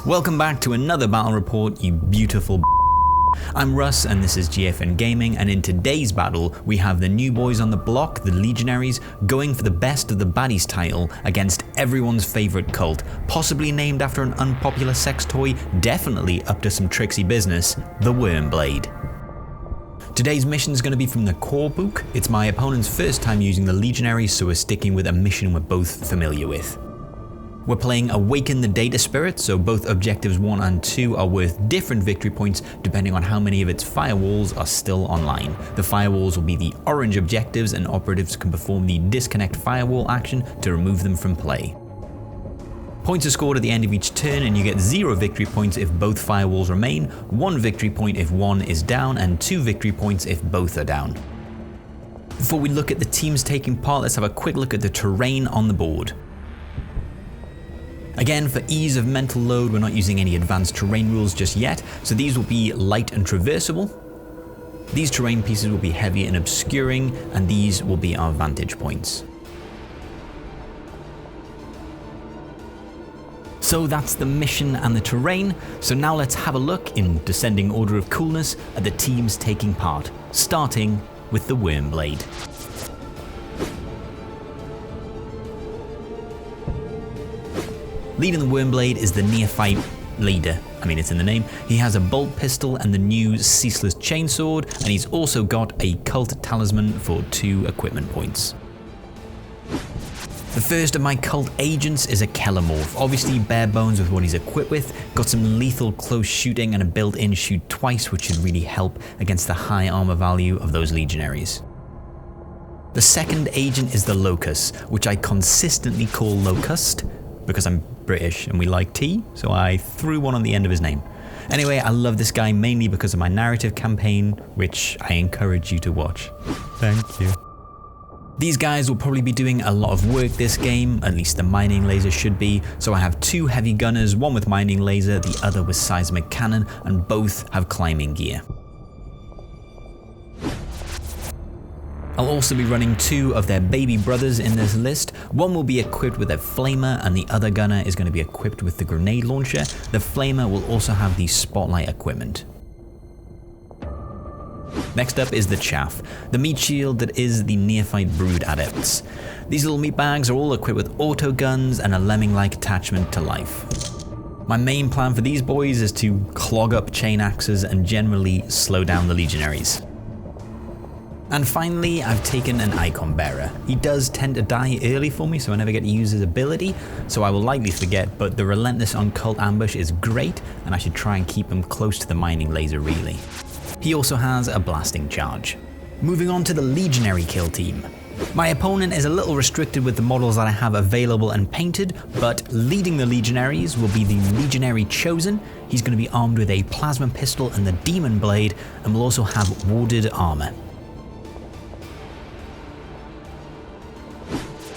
Welcome back to another battle report, you beautiful I'm Russ and this is GFN Gaming, and in today's battle we have the new boys on the block, the Legionaries, going for the best of the baddies title against everyone's favourite cult, possibly named after an unpopular sex toy, definitely up to some tricksy business, the Wyrmblade. Today's mission is going to be from the core book. It's my opponent's first time using the Legionaries, so we're sticking with a mission we're both familiar with. We're playing Awaken the Data Spirit, so both objectives 1 and 2 are worth different victory points depending on how many of its firewalls are still online. The firewalls will be the orange objectives, and operatives can perform the disconnect firewall action to remove them from play. Points are scored at the end of each turn, and you get 0 victory points if both firewalls remain, 1 victory point if one is down, and 2 victory points if both are down. Before we look at the teams taking part, let's have a quick look at the terrain on the board. Again, for ease of mental load, we're not using any advanced terrain rules just yet, so these will be light and traversable. These terrain pieces will be heavy and obscuring, and these will be our vantage points. So that's the mission and the terrain, so now let's have a look in descending order of coolness at the teams taking part, starting with the Wyrmblade. Leading the Wyrmblade is the Neophyte Leader. I mean, it's in the name. He has a bolt pistol and the new Ceaseless Chainsword, and he's also got a cult talisman for 2 equipment points. The first of my cult agents is a Kellermorph, obviously bare bones with what he's equipped with, got some lethal close shooting and a built-in shoot twice, which should really help against the high armor value of those Legionaries. The second agent is the Locus, which I consistently call Locust, because I'm British and we like tea, so I threw one on the end of his name. Anyway, I love this guy mainly because of my narrative campaign, which I encourage you to watch. Thank you. These guys will probably be doing a lot of work this game, at least the mining laser should be, so I have 2 heavy gunners, one with mining laser, the other with seismic cannon, and both have climbing gear. I'll also be running 2 of their baby brothers in this list. One will be equipped with a flamer and the other gunner is going to be equipped with the grenade launcher. The flamer will also have the spotlight equipment. Next up is the chaff, the meat shield that is the Neophyte brood adepts. These little meat bags are all equipped with autoguns and a lemming-like attachment to life. My main plan for these boys is to clog up chain axes and generally slow down the Legionaries. And finally, I've taken an icon bearer. He does tend to die early for me, so I never get to use his ability, so I will likely forget, but the relentless on cult ambush is great, and I should try and keep him close to the mining laser really. He also has a blasting charge. Moving on to the Legionary kill team. My opponent is a little restricted with the models that I have available and painted, but leading the Legionaries will be the Legionary Chosen. He's going to be armed with a plasma pistol and the Demon blade, and will also have warded armor.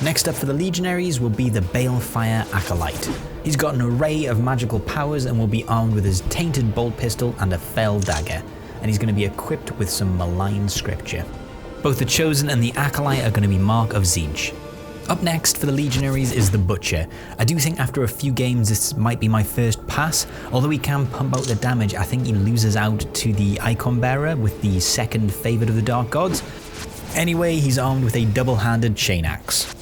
Next up for the Legionaries will be the Balefire Acolyte. He's got an array of magical powers and will be armed with his tainted bolt pistol and a fell dagger, and he's going to be equipped with some malign scripture. Both the Chosen and the Acolyte are going to be Mark of TZEENTCH. Up next for the Legionaries is the Butcher. I do think after a few games this might be my first pass. Although he can pump out the damage, I think he loses out to the Icon Bearer with the second favourite of the Dark Gods. Anyway, he's armed with a double-handed chain axe.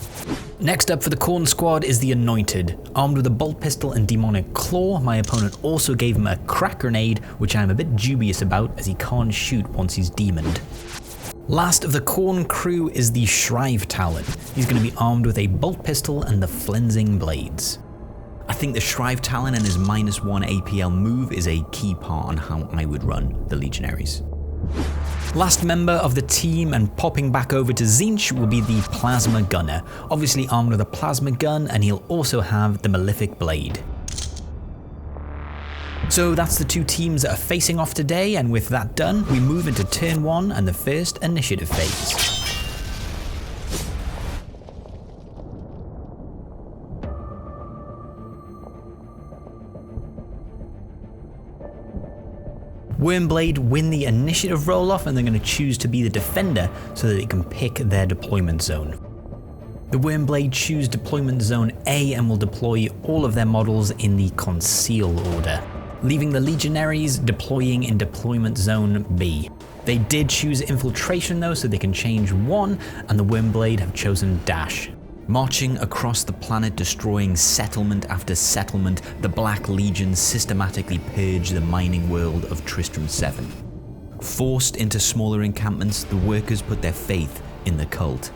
Next up for the KHORNE squad is the Annointed. Armed with a bolt pistol and demonic claw, my opponent also gave him a Krak grenade, which I'm a bit dubious about as he can't shoot once he's demoned. Last of the KHORNE crew is the ShriveTalon. He's going to be armed with a bolt pistol and the Flensing blades. I think the ShriveTalon and his -1 APL move is a key part on how I would run the Legionaries. Last member of the team and popping back over to TZEENTCH will be the Plasma Gunner, obviously armed with a plasma gun, and he'll also have the Malefic Blade. So that's the 2 teams that are facing off today, and with that done, we move into turn 1 and the first initiative phase. Wyrmblade win the initiative roll-off, and they're going to choose to be the defender so that they can pick their deployment zone. The Wyrmblade choose deployment zone A and will deploy all of their models in the conceal order, leaving the Legionaries deploying in deployment zone B. They did choose infiltration though, so they can change one, and the Wyrmblade have chosen dash. Marching across the planet, destroying settlement after settlement, the Black Legion systematically purge the mining world of Tristram 7. Forced into smaller encampments, the workers put their faith in the cult.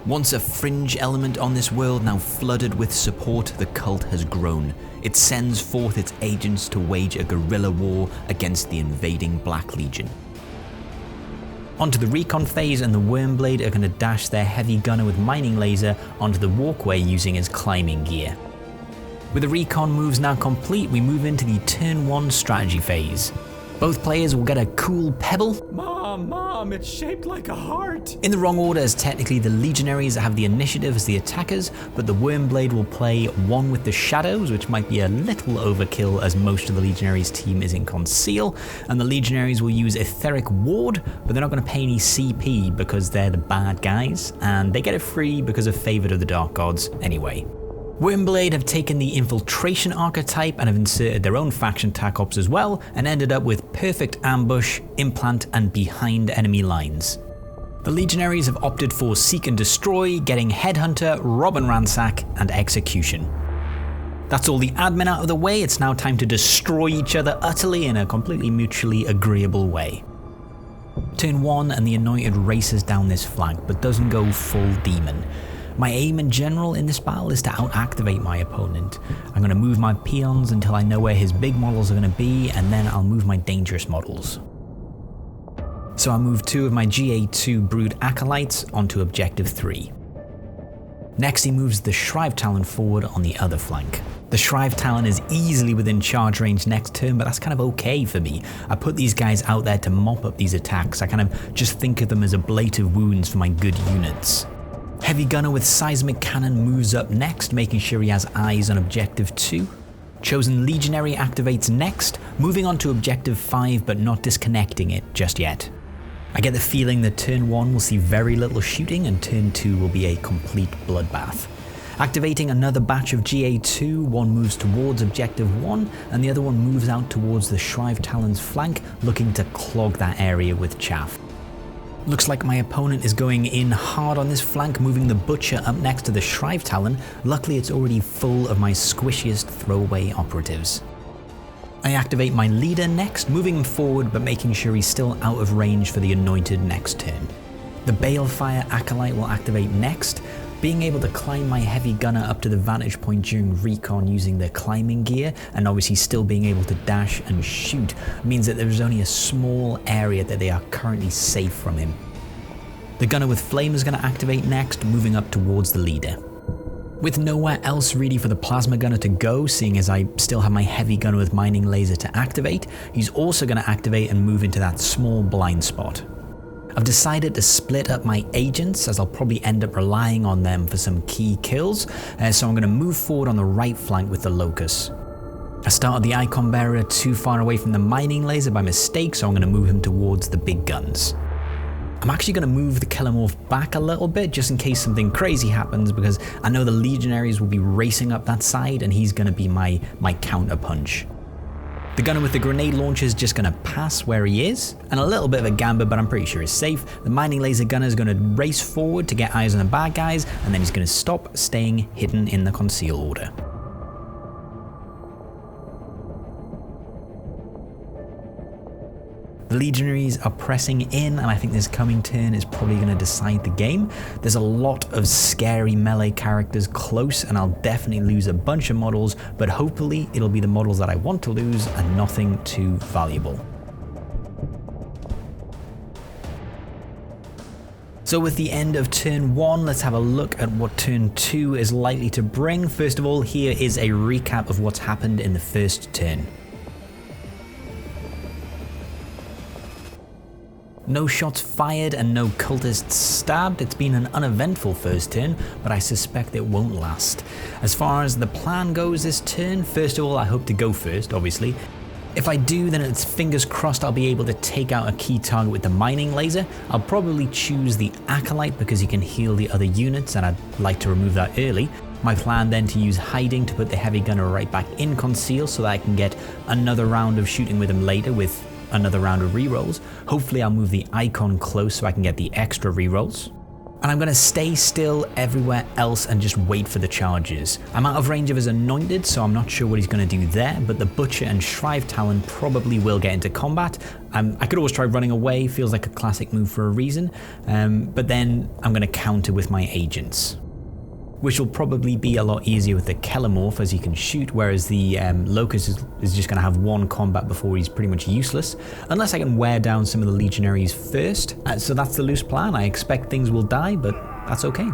Once a fringe element on this world, now flooded with support, the cult has grown. It sends forth its agents to wage a guerrilla war against the invading Black Legion. Onto the recon phase, and the Wyrmblade are going to dash their heavy gunner with mining laser onto the walkway using his climbing gear. With the recon moves now complete, we move into the turn 1 strategy phase. Both players will get a cool pebble. Mom, it's shaped like a heart. In the wrong order, as technically the Legionaries have the initiative as the attackers, but the Wyrmblade will play one with the shadows, which might be a little overkill as most of the Legionaries team is in conceal, and the Legionaries will use Etheric Ward, but they're not going to pay any CP because they're the bad guys, and they get it free because of Favored of the Dark Gods anyway. Wyrmblade have taken the infiltration archetype and have inserted their own faction tac ops as well, and ended up with perfect ambush, implant, and behind enemy lines. The Legionaries have opted for seek and destroy, getting headhunter, rob and ransack, and execution. That's all the admin out of the way. It's now time to destroy each other utterly in a completely mutually agreeable way. Turn 1 and the Annointed races down this flank, but doesn't go full demon. My aim in general in this battle is to out-activate my opponent. I'm going to move my peons until I know where his big models are going to be, and then I'll move my dangerous models. So I'll move 2 of my GA2 Brood Acolytes onto Objective 3. Next he moves the ShriveTalon forward on the other flank. The ShriveTalon is easily within charge range next turn, but that's kind of okay for me. I put these guys out there to mop up these attacks. I kind of just think of them as ablative wounds for my good units. Heavy Gunner with Seismic Cannon moves up next, making sure he has eyes on Objective 2. Chosen Legionary activates next, moving on to Objective 5 but not disconnecting it just yet. I get the feeling that turn 1 will see very little shooting and turn 2 will be a complete bloodbath. Activating another batch of GA2, one moves towards Objective 1 and the other one moves out towards the ShriveTalon's flank, looking to clog that area with chaff. Looks like my opponent is going in hard on this flank, moving the Butcher up next to the ShriveTalon. Luckily it's already full of my squishiest throwaway operatives. I activate my leader next, moving him forward but making sure he's still out of range for the Anointed next turn. The Balefire Acolyte will activate next. Being able to climb my heavy gunner up to the vantage point during recon using their climbing gear, and obviously still being able to dash and shoot, means that there is only a small area that they are currently safe from him. The gunner with flame is going to activate next, moving up towards the leader. With nowhere else really for the plasma gunner to go, seeing as I still have my heavy gunner with mining laser to activate, he's also going to activate and move into that small blind spot. I've decided to split up my agents, as I'll probably end up relying on them for some key kills, so I'm going to move forward on the right flank with the Locus. I started the Icon Bearer too far away from the mining laser by mistake, so I'm going to move him towards the big guns. I'm actually going to move the Kellermorph back a little bit just in case something crazy happens, because I know the Legionaries will be racing up that side and he's going to be my counter punch. The gunner with the grenade launcher is just going to pass where he is, and a little bit of a gamble, but I'm pretty sure he's safe. The mining laser gunner is going to race forward to get eyes on the bad guys, and then he's going to stop staying hidden in the conceal order. The Legionaries are pressing in, and I think this coming turn is probably going to decide the game. There's a lot of scary melee characters close, and I'll definitely lose a bunch of models, but hopefully it'll be the models that I want to lose and nothing too valuable. So with the end of turn 1, let's have a look at what turn 2 is likely to bring. First of all, here is a recap of what's happened in the first turn. No shots fired and no cultists stabbed. It's been an uneventful first turn, but I suspect it won't last. As far as the plan goes this turn, first of all I hope to go first, obviously. If I do, then it's fingers crossed I'll be able to take out a key target with the mining laser. I'll probably choose the Acolyte because he can heal the other units and I'd like to remove that early. My plan then to use hiding to put the heavy gunner right back in conceal so that I can get another round of shooting with him later with another round of rerolls. Hopefully I'll move the icon close so I can get the extra rerolls. And I'm going to stay still everywhere else and just wait for the charges. I'm out of range of his Anointed, so I'm not sure what he's going to do there, but the Butcher and ShriveTalon probably will get into combat. I could always try running away, feels like a classic move for a reason, but then I'm going to counter with my agents, which will probably be a lot easier with the Kellermorph as he can shoot, whereas the Locus is just going to have one combat before he's pretty much useless, unless I can wear down some of the Legionaries first. So that's the loose plan. I expect things will die, but that's okay.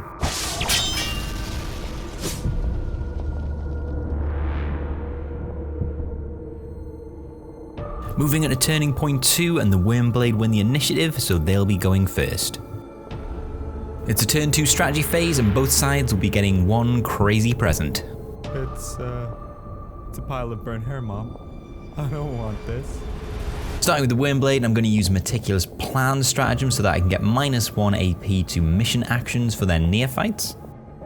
Moving into turning point 2, and the Wyrmblade win the initiative, so they'll be going first. It's a turn 2 strategy phase and both sides will be getting one crazy present. It's a pile of burnt hair, Mom. I don't want this. Starting with the Wyrmblade, I'm going to use Meticulous Plan stratagem so that I can get -1 AP to mission actions for their Neophytes.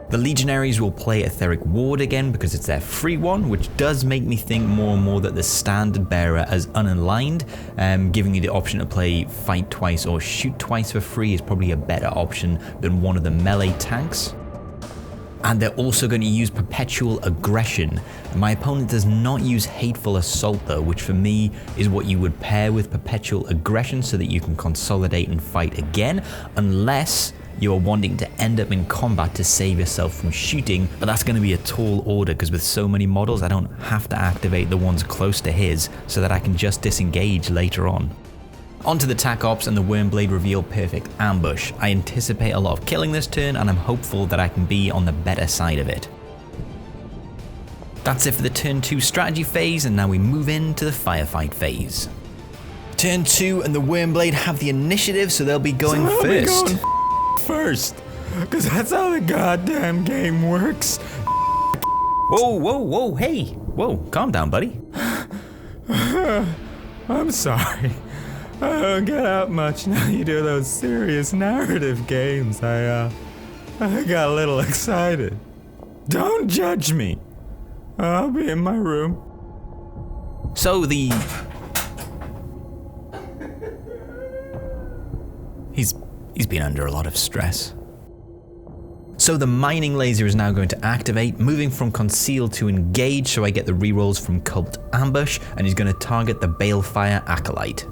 The Legionaries will play Etheric Ward again because it's their free one, which does make me think more and more that the Standard Bearer as unaligned, giving you the option to play Fight Twice or Shoot Twice for free is probably a better option than one of the melee tanks. And they're also going to use Perpetual Aggression. My opponent does not use Hateful Assault though, which for me is what you would pair with Perpetual Aggression so that you can consolidate and fight again, unless you are wanting to end up in combat to save yourself from shooting, but that's going to be a tall order because with so many models I don't have to activate the ones close to his so that I can just disengage later on. Onto the Tac Ops, and the Wyrmblade reveal Perfect Ambush. I anticipate a lot of killing this turn and I'm hopeful that I can be on the better side of it. That's it for the turn 2 strategy phase, and now we move into the firefight phase. Turn 2 and the Wyrmblade have the initiative, so they'll be going first. First, because that's how the goddamn game works. Whoa, hey, whoa, calm down, buddy. I'm sorry. I don't get out much now you do those serious narrative games. I got a little excited. Don't judge me. I'll be in my room. So He's been under a lot of stress. So the mining laser is now going to activate, moving from conceal to engage so I get the rerolls from Cult Ambush, and he's going to target the Balefire Acolyte.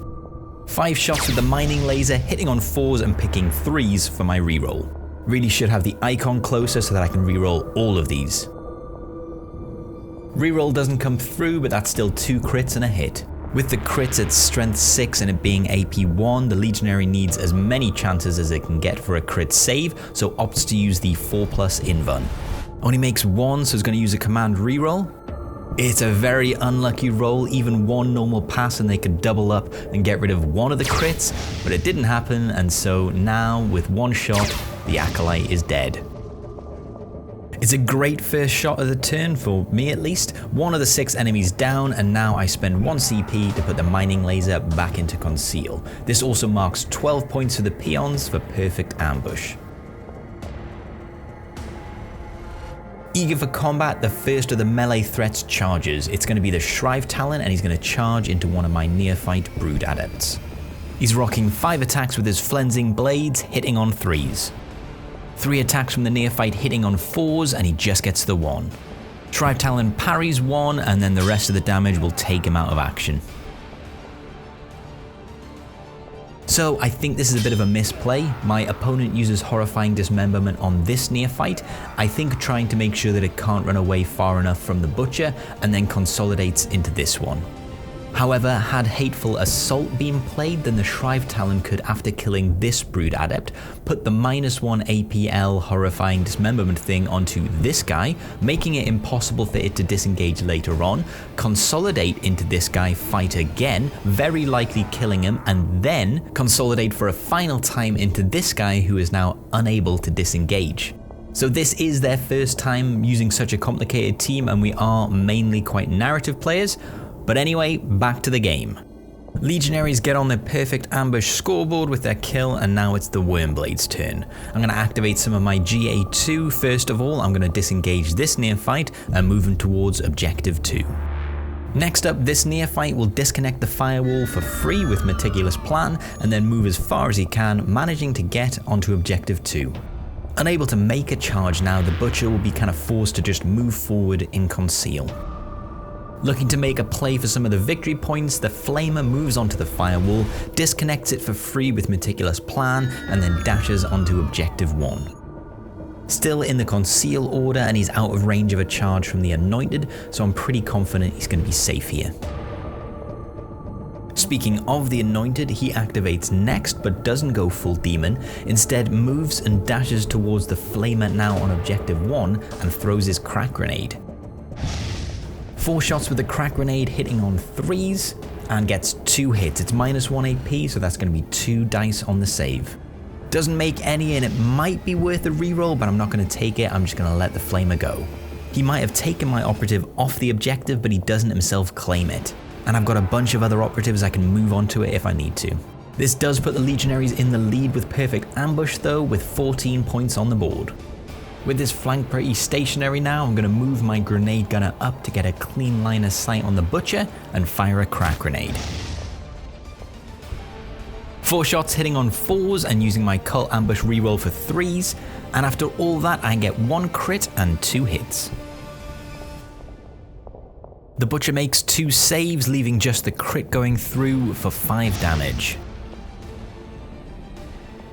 5 shots with the mining laser, hitting on 4s and picking 3s for my reroll. Really should have the icon closer so that I can reroll all of these. Reroll doesn't come through, but that's still 2 crits and a hit. With the crits at strength 6 and it being AP 1, the Legionary needs as many chances as it can get for a crit save, so opts to use the 4+ invuln. Only makes 1, so it's going to use a command reroll. It's a very unlucky roll, even 1 normal pass and they could double up and get rid of 1 of the crits, but it didn't happen, and so now with 1 shot, the Acolyte is dead. It's a great first shot of the turn, for me at least. 1 of the 6 enemies down, and now I spend 1 CP to put the mining laser back into conceal. This also marks 12 points for the peons for Perfect Ambush. Eager for combat, the first of the melee threats charges. It's going to be the ShriveTalon, and he's going to charge into one of my Neophyte Brood Adepts. He's rocking 5 attacks with his Flensing blades, hitting on 3s. 3 attacks from the Neophyte hitting on 4s, and he just gets the 1. ShriveTalon parries 1, and then the rest of the damage will take him out of action. So I think this is a bit of a misplay. My opponent uses Horrifying Dismemberment on this Neophyte, I think trying to make sure that it can't run away far enough from the Butcher, and then consolidates into this one. However, had Hateful Assault been played, then the ShriveTalon could, after killing this Brood Adept, put the -1 APL Horrifying Dismemberment thing onto this guy, making it impossible for it to disengage later on, consolidate into this guy, fight again, very likely killing him, and then consolidate for a final time into this guy who is now unable to disengage. So this is their first time using such a complicated team, and we are mainly quite narrative players. But anyway, back to the game. Legionaries get on their perfect ambush scoreboard with their kill, and now it's the Wyrmblade's turn. I'm going to activate some of my GA2. First of all, I'm going to disengage this Neophyte and move him towards Objective 2. Next up, this Neophyte will disconnect the firewall for free with Meticulous Plan, and then move as far as he can, managing to get onto Objective 2. Unable to make a charge now, the Butcher will be kind of forced to just move forward in conceal. Looking to make a play for some of the victory points, the Flamer moves onto the firewall, disconnects it for free with Meticulous Plan, and then dashes onto Objective 1. Still in the conceal order, and he's out of range of a charge from the Anointed, so I'm pretty confident he's going to be safe here. Speaking of the Anointed, he activates next but doesn't go full demon, instead moves and dashes towards the Flamer now on Objective 1 and throws his Krak grenade. 4 shots with the Krak grenade hitting on 3s and gets 2 hits. It's -1 AP, so that's going to be 2 dice on the save. Doesn't make any, and it might be worth a reroll, but I'm not going to take it. I'm just going to let the Flamer go. He might have taken my operative off the objective, but he doesn't himself claim it. And I've got a bunch of other operatives I can move onto it if I need to. This does put the Legionaries in the lead with perfect ambush though, with 14 points on the board. With this flank pretty stationary now, I'm going to move my grenade gunner up to get a clean line of sight on the Butcher and fire a Krak grenade. 4 shots hitting on 4s and using my Cult Ambush reroll for 3s, and after all that I get 1 crit and 2 hits. The Butcher makes 2 saves, leaving just the crit going through for 5 damage.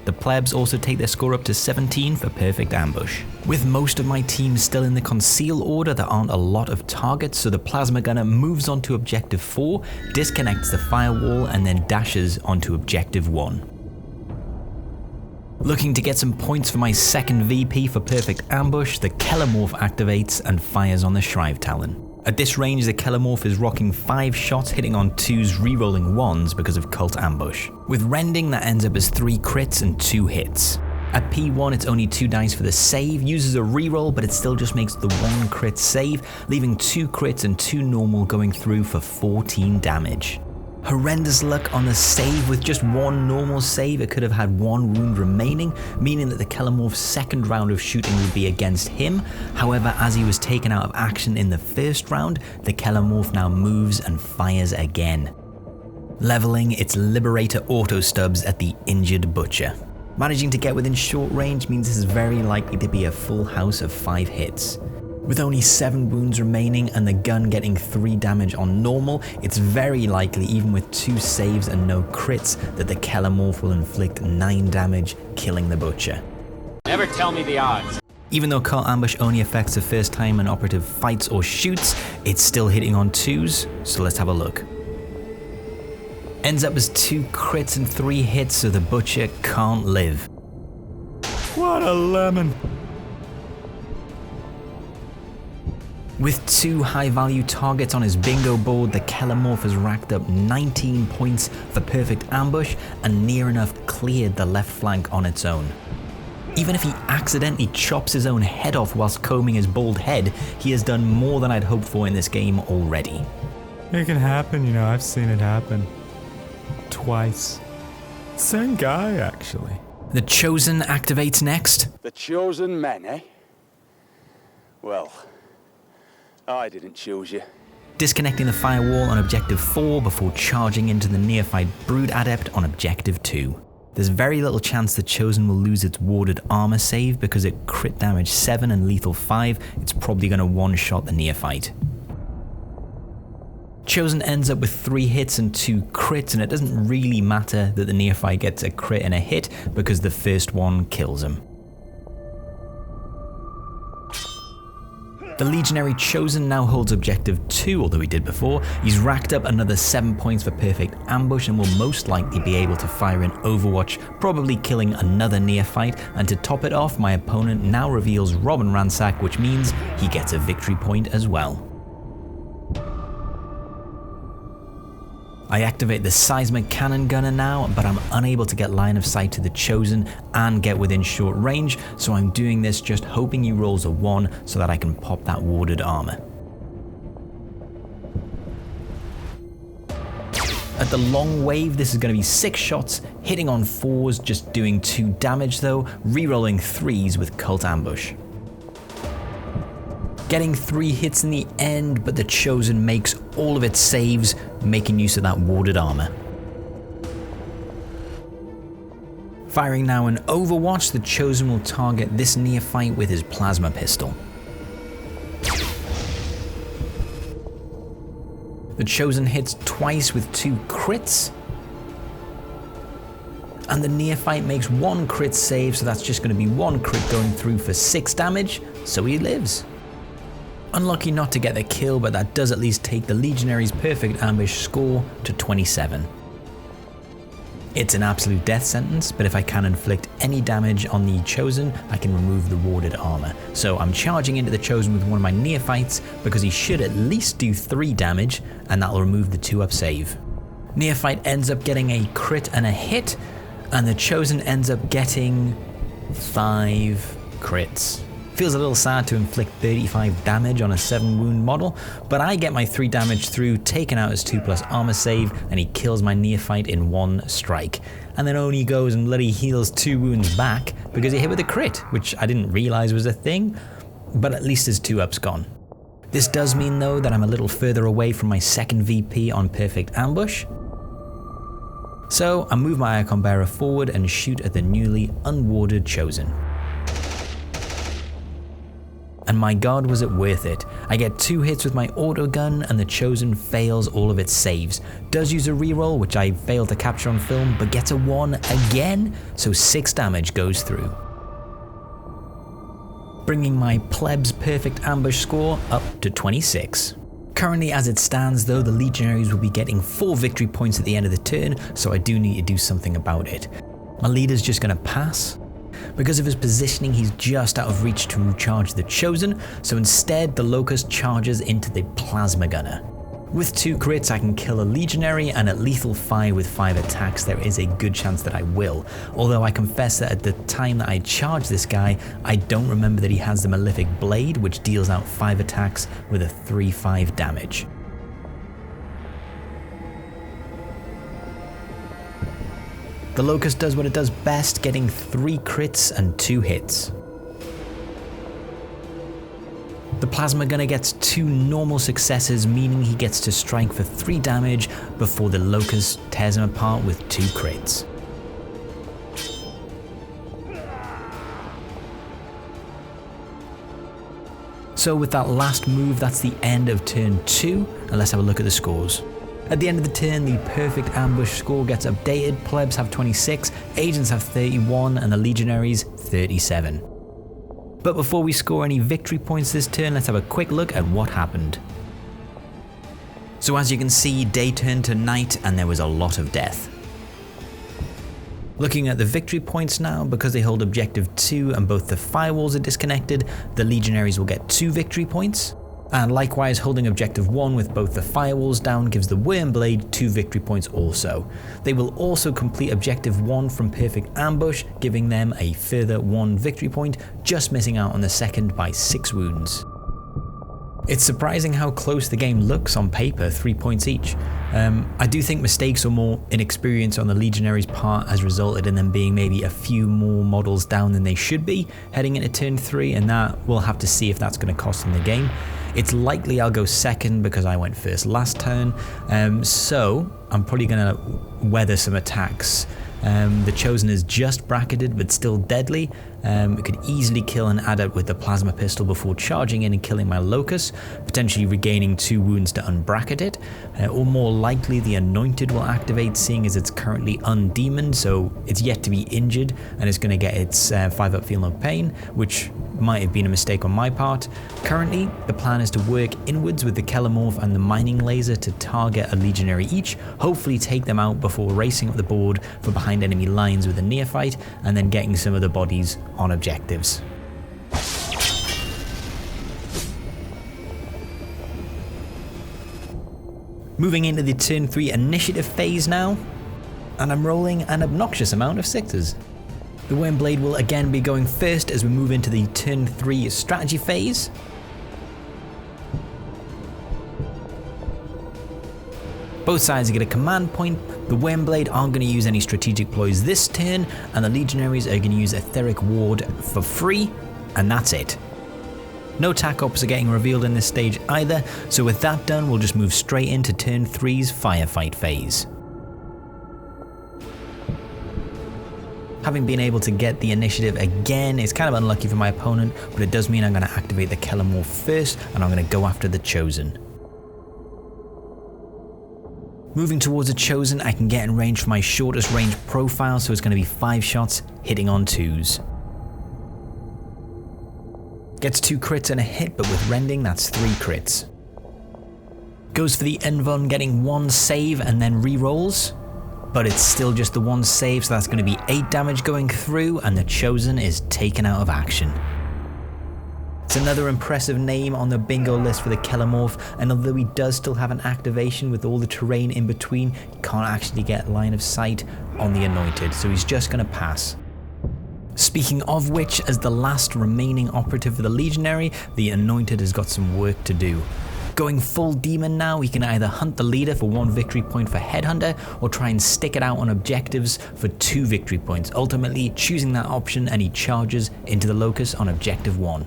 The plebs also take their score up to 17 for perfect ambush. With most of my team still in the conceal order, there aren't a lot of targets, so the plasma gunner moves onto Objective 4, disconnects the firewall, and then dashes onto Objective 1. Looking to get some points for my second VP for perfect ambush, the Kellermorph activates and fires on the ShriveTalon. At this range, the Kellermorph is rocking 5 shots hitting on 2s, rerolling 1s because of Cult Ambush. With Rending, that ends up as 3 crits and 2 hits. At P1, it's only 2 dice for the save, uses a reroll, but it still just makes the 1 crit save, leaving 2 crits and 2 normal going through for 14 damage. Horrendous luck on the save. With just 1 normal save, it could have had 1 wound remaining, meaning that the Kellermorph's second round of shooting would be against him. However, as he was taken out of action in the first round, the Kellermorph now moves and fires again, leveling its Liberator auto stubs at the injured Butcher. Managing to get within short range means this is very likely to be a full house of 5 hits. With only 7 wounds remaining and the gun getting 3 damage on normal, it's very likely, even with 2 saves and no crits, that the Kellermorph will inflict 9 damage, killing the Butcher. Never tell me the odds. Even though Cult Ambush only affects the first time an operative fights or shoots, it's still hitting on 2s, so let's have a look. Ends up as 2 crits and 3 hits, so the Butcher can't live. What a lemon! With 2 high-value targets on his bingo board, the Kellermorph has racked up 19 points for perfect ambush and near enough cleared the left flank on its own. Even if he accidentally chops his own head off whilst combing his bald head, he has done more than I'd hoped for in this game already. It can happen, you know, I've seen it happen. Twice. Same guy, actually. The Chosen activates next. The Chosen Men, eh? Well, I didn't choose you. Disconnecting the firewall on Objective 4 before charging into the Neophyte Brood Adept on Objective 2. There's very little chance the Chosen will lose its warded armor save because it crit damage 7 and lethal 5, it's probably going to one-shot the Neophyte. Chosen ends up with 3 hits and 2 crits, and it doesn't really matter that the Neophyte gets a crit and a hit because the first one kills him. The Legionary Chosen now holds Objective 2, although he did before. He's racked up another 7 points for perfect ambush and will most likely be able to fire an Overwatch, probably killing another Neophyte, and to top it off, my opponent now reveals Robin Ransack, which means he gets a victory point as well. I activate the Seismic Cannon Gunner now, but I'm unable to get line of sight to the Chosen and get within short range, so I'm doing this just hoping he rolls a 1 so that I can pop that warded armor. At the long wave, this is going to be 6 shots, hitting on 4s, just doing 2 damage though, rerolling 3s with Cult Ambush. Getting 3 hits in the end, but the Chosen makes all of its saves, making use of that warded armor. Firing now an Overwatch, the Chosen will target this Neophyte with his plasma pistol. The Chosen hits twice with 2 crits. And the Neophyte makes 1 crit save, so that's just going to be 1 crit going through for 6 damage, so he lives. Unlucky not to get the kill, but that does at least take the Legionary's perfect ambush score to 27. It's an absolute death sentence, but if I can inflict any damage on the Chosen, I can remove the warded armor. So I'm charging into the Chosen with one of my Neophytes because he should at least do 3 damage, and that'll remove the 2-up save. Neophyte ends up getting a crit and a hit, and the Chosen ends up getting 5 crits. Feels a little sad to inflict 35 damage on a 7 wound model, but I get my 3 damage through, taken out as 2+ armor save, and he kills my Neophyte in 1 strike. And then only goes and bloody heals 2 wounds back because he hit with a crit, which I didn't realize was a thing, but at least his 2-up's gone. This does mean though that I'm a little further away from my second VP on perfect ambush. So I move my Icon Bearer forward and shoot at the newly unwarded Chosen. And my god, was it worth it. I get 2 hits with my Autogun and the Chosen fails all of its saves. Does use a reroll, which I failed to capture on film, but gets a 1 again, so 6 damage goes through. Bringing my pleb's perfect ambush score up to 26. Currently as it stands though, the Legionaries will be getting 4 victory points at the end of the turn, so I do need to do something about it. My leader's just going to pass. Because of his positioning, he's just out of reach to charge the Chosen, so instead the Locus charges into the Plasma Gunner. With 2 crits I can kill a Legionary, and at lethal fire with 5 attacks there is a good chance that I will, although I confess that at the time that I charge this guy, I don't remember that he has the Malefic Blade, which deals out 5 attacks with a 3/5 damage. The Locust does what it does best, getting 3 crits and 2 hits. The Plasma Gunner gets 2 normal successes, meaning he gets to strike for 3 damage before the Locust tears him apart with 2 crits. So with that last move, that's the end of turn 2, and let's have a look at the scores. At the end of the turn, the perfect ambush score gets updated. Plebs have 26, agents have 31, and the Legionaries 37. But before we score any victory points this turn, let's have a quick look at what happened. So as you can see, day turned to night and there was a lot of death. Looking at the victory points now, because they hold objective 2 and both the firewalls are disconnected, the Legionaries will get 2 victory points. And likewise, holding objective 1 with both the firewalls down gives the Wyrmblade 2 victory points also. They will also complete objective 1 from perfect ambush, giving them a further 1 victory point, just missing out on the second by 6 wounds. It's surprising how close the game looks on paper, 3 points each. I do think mistakes or more inexperience on the Legionaries' part has resulted in them being maybe a few more models down than they should be heading into turn 3, and that we'll have to see if that's going to cost them the game. It's likely I'll go second because I went first last turn, so I'm probably going to weather some attacks. The Chosen is just bracketed but still deadly. It could easily kill an Adept with the plasma pistol before charging in and killing my Locus, potentially regaining 2 wounds to unbracket it, or more likely the Anointed will activate, seeing as it's currently undemoned, so it's yet to be injured and it's going to get its 5-up feel no pain, which might have been a mistake on my part. Currently, the plan is to work inwards with the Kellermorph and the mining laser to target a Legionary each, hopefully take them out before racing up the board for behind enemy lines with a Neophyte, and then getting some of the bodies on objectives. Moving into the turn 3 initiative phase now, and I'm rolling an obnoxious amount of 6s. The Wyrmblade will again be going first as we move into the turn 3 strategy phase. Both sides get a command point. The Wyrmblade aren't going to use any strategic ploys this turn, and the Legionaries are going to use Etheric Ward for free, and that's it. No tac ops are getting revealed in this stage either, so with that done, we'll just move straight into turn 3's firefight phase. Having been able to get the initiative again is kind of unlucky for my opponent, but it does mean I'm going to activate the Kellermorph first, and I'm going to go after the Chosen. Moving towards a Chosen, I can get in range for my shortest range profile, so it's going to be 5 shots hitting on 2s. Gets 2 crits and a hit, but with Rending, that's 3 crits. Goes for the Envon, getting 1 save and then re-rolls, but it's still just the 1 save, so that's going to be 8 damage going through, and the Chosen is taken out of action. It's another impressive name on the bingo list for the Kellermorph, and although he does still have an activation with all the terrain in between, he can't actually get line of sight on the Anointed, so he's just going to pass. Speaking of which, as the last remaining operative for the Legionary, the Anointed has got some work to do. Going full demon now, he can either hunt the leader for 1 victory point for Headhunter, or try and stick it out on objectives for 2 victory points, ultimately choosing that option, and he charges into the Locus on objective 1.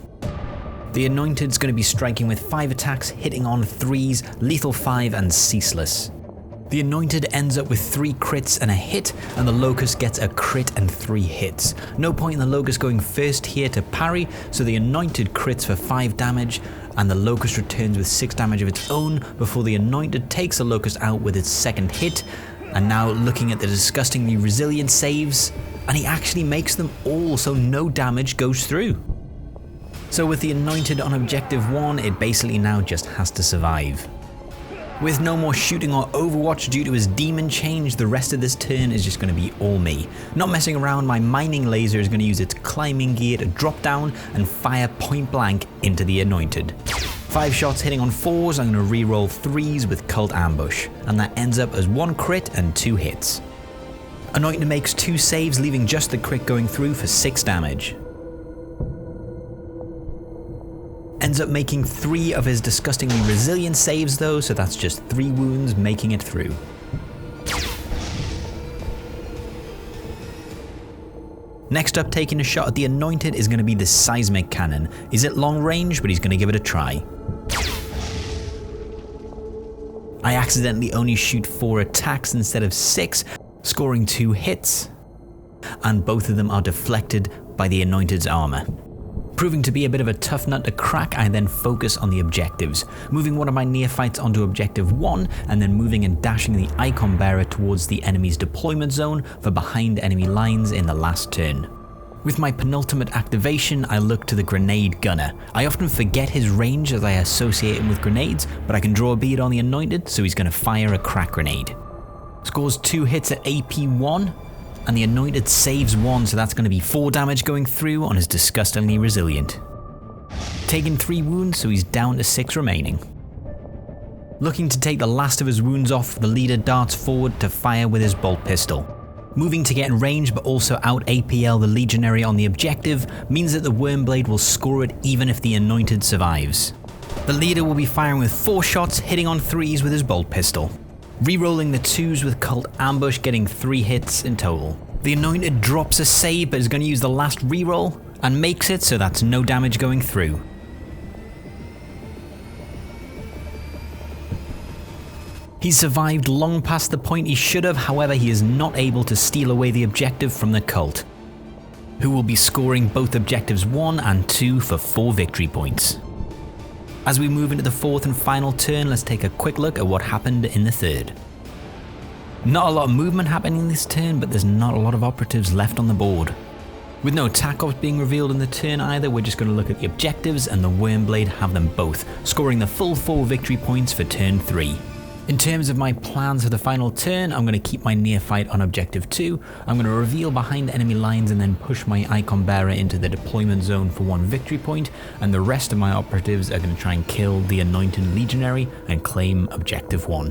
The Anointed's going to be striking with 5 attacks, hitting on 3s, lethal 5 and ceaseless. The Anointed ends up with 3 crits and a hit, and the Locus gets a crit and 3 hits. No point in the Locus going first here to parry, so the Anointed crits for 5 damage, and the Locus returns with 6 damage of its own before the Anointed takes the Locus out with its second hit. And now looking at the disgustingly resilient saves, and he actually makes them all, so no damage goes through. So with the Anointed on objective 1, it basically now just has to survive. With no more shooting or overwatch due to his demon change, the rest of this turn is just going to be all me. Not messing around, my mining laser is going to use its climbing gear to drop down and fire point blank into the Anointed. 5 shots hitting on 4s, I'm going to reroll 3s with Cult Ambush, and that ends up as 1 crit and 2 hits. Anointed makes 2 saves, leaving just the crit going through for 6 damage. Ends up making 3 of his disgustingly resilient saves though, so that's just 3 wounds making it through. Next up, taking a shot at the Anointed is going to be the Seismic Cannon. He's at long range, but he's going to give it a try. I accidentally only shoot 4 attacks instead of 6, scoring 2 hits, and both of them are deflected by the Anointed's armor. Proving to be a bit of a tough nut to crack, I then focus on the objectives, moving one of my Neophytes onto objective 1, and then moving and dashing the Icon Bearer towards the enemy's deployment zone for behind enemy lines in the last turn. With my penultimate activation, I look to the Grenade Gunner. I often forget his range as I associate him with grenades, but I can draw a bead on the Anointed, so he's going to fire a crack grenade. Scores 2 hits at AP 1, and the Anointed saves 1, so that's going to be 4 damage going through on his disgustingly resilient. Taking 3 wounds, so he's down to 6 remaining. Looking to take the last of his wounds off, the leader darts forward to fire with his bolt pistol. Moving to get in range but also out APL the Legionary on the objective means that the Wyrmblade will score it even if the Anointed survives. The leader will be firing with 4 shots, hitting on 3s with his bolt pistol. Rerolling the 2s with Cult Ambush, getting 3 hits in total. The Anointed drops a save but is going to use the last reroll and makes it, so that's no damage going through. He's survived long past the point he should have, however he is not able to steal away the objective from the Cult, who will be scoring both objectives 1 and 2 for 4 victory points. As we move into the 4th and final turn, let's take a quick look at what happened in the 3rd. Not a lot of movement happening this turn, but there's not a lot of operatives left on the board. With no attack ops being revealed in the turn either, we're just going to look at the objectives, and the Wyrmblade have them both, scoring the full 4 victory points for turn 3. In terms of my plans for the final turn, I'm going to keep my Neophyte on objective 2, I'm going to reveal behind enemy lines and then push my Icon Bearer into the deployment zone for 1 victory point, and the rest of my operatives are going to try and kill the Anointed Legionary and claim objective 1.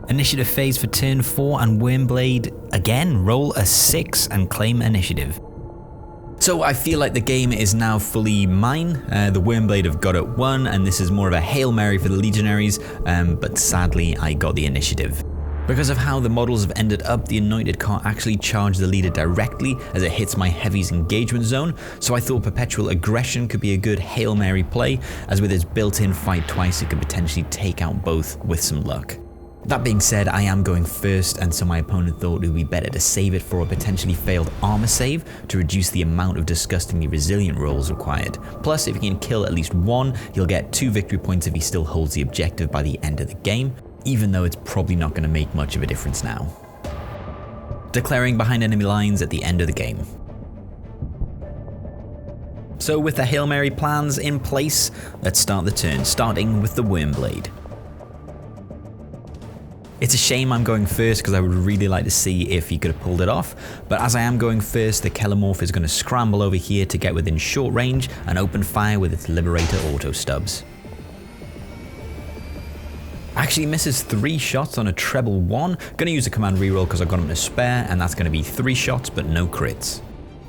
Initiative phase for turn 4, and Wyrmblade again roll a 6 and claim initiative. So I feel like the game is now fully mine. The Wyrmblade have got it won, and this is more of a Hail Mary for the Legionaries, but sadly I got the initiative. Because of how the models have ended up, the Anointed can't actually charge the leader directly as it hits my Heavy's engagement zone, so I thought Perpetual Aggression could be a good Hail Mary play, as with its built-in fight twice it could potentially take out both with some luck. That being said, I am going first, and so my opponent thought it would be better to save it for a potentially failed armor save to reduce the amount of disgustingly resilient rolls required. Plus, if he can kill at least one, he'll get 2 victory points if he still holds the objective by the end of the game, even though it's probably not going to make much of a difference now. Declaring behind enemy lines at the end of the game. So with the Hail Mary plans in place, let's start the turn, starting with the Wyrmblade. It's a shame I'm going first because I would really like to see if he could have pulled it off, but as I am going first, the Kellermorph is going to scramble over here to get within short range and open fire with its Liberator auto stubs. Actually misses 3 shots on a treble 1, gonna use a command reroll because I've got him to spare, and that's gonna be 3 shots but no crits.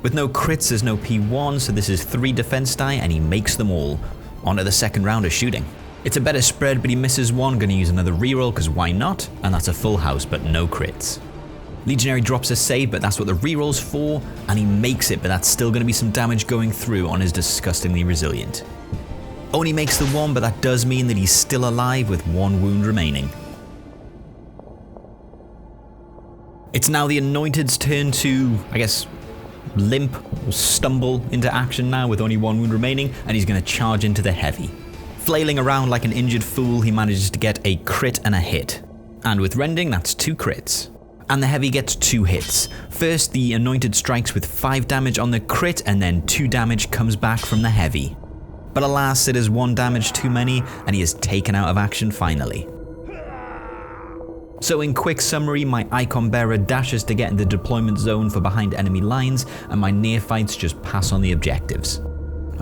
With no crits there's no P1, so this is 3 defense die and he makes them all. On to the second round of shooting. It's a better spread, but he misses 1, gonna use another reroll because why not, and that's a full house but no crits. Legionary drops a save, but that's what the reroll's for, and he makes it, but that's still gonna be some damage going through on his disgustingly resilient. Only makes the 1, but that does mean that he's still alive with 1 wound remaining. It's now the Anointed's turn to, I guess, limp or stumble into action now with only 1 wound remaining, and he's going to charge into the Heavy. Flailing around like an injured fool, he manages to get a crit and a hit. And with Rending, that's 2 crits. And the Heavy gets 2 hits. First, the Anointed strikes with 5 damage on the crit, and then 2 damage comes back from the Heavy. But alas, it is 1 damage too many, and he is taken out of action finally. So in quick summary, my Icon Bearer dashes to get in the deployment zone for behind enemy lines, and my Neophytes just pass on the objectives.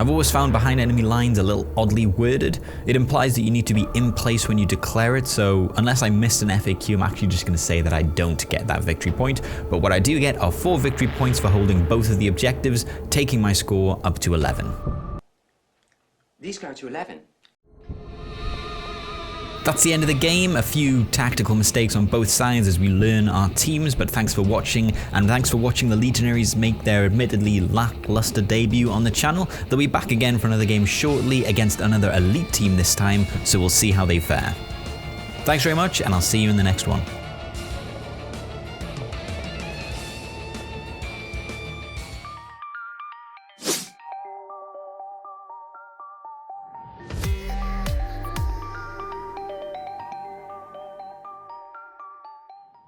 I've always found behind enemy lines a little oddly worded. It implies that you need to be in place when you declare it, so unless I missed an FAQ, I'm actually just going to say that I don't get that victory point, but what I do get are 4 victory points for holding both of the objectives, taking my score up to 11. These go to 11. That's the end of the game. A few tactical mistakes on both sides as we learn our teams, but thanks for watching, and thanks for watching the Legionaries make their admittedly lackluster debut on the channel. They'll be back again for another game shortly against another elite team this time, so we'll see how they fare. Thanks very much, and I'll see you in the next one.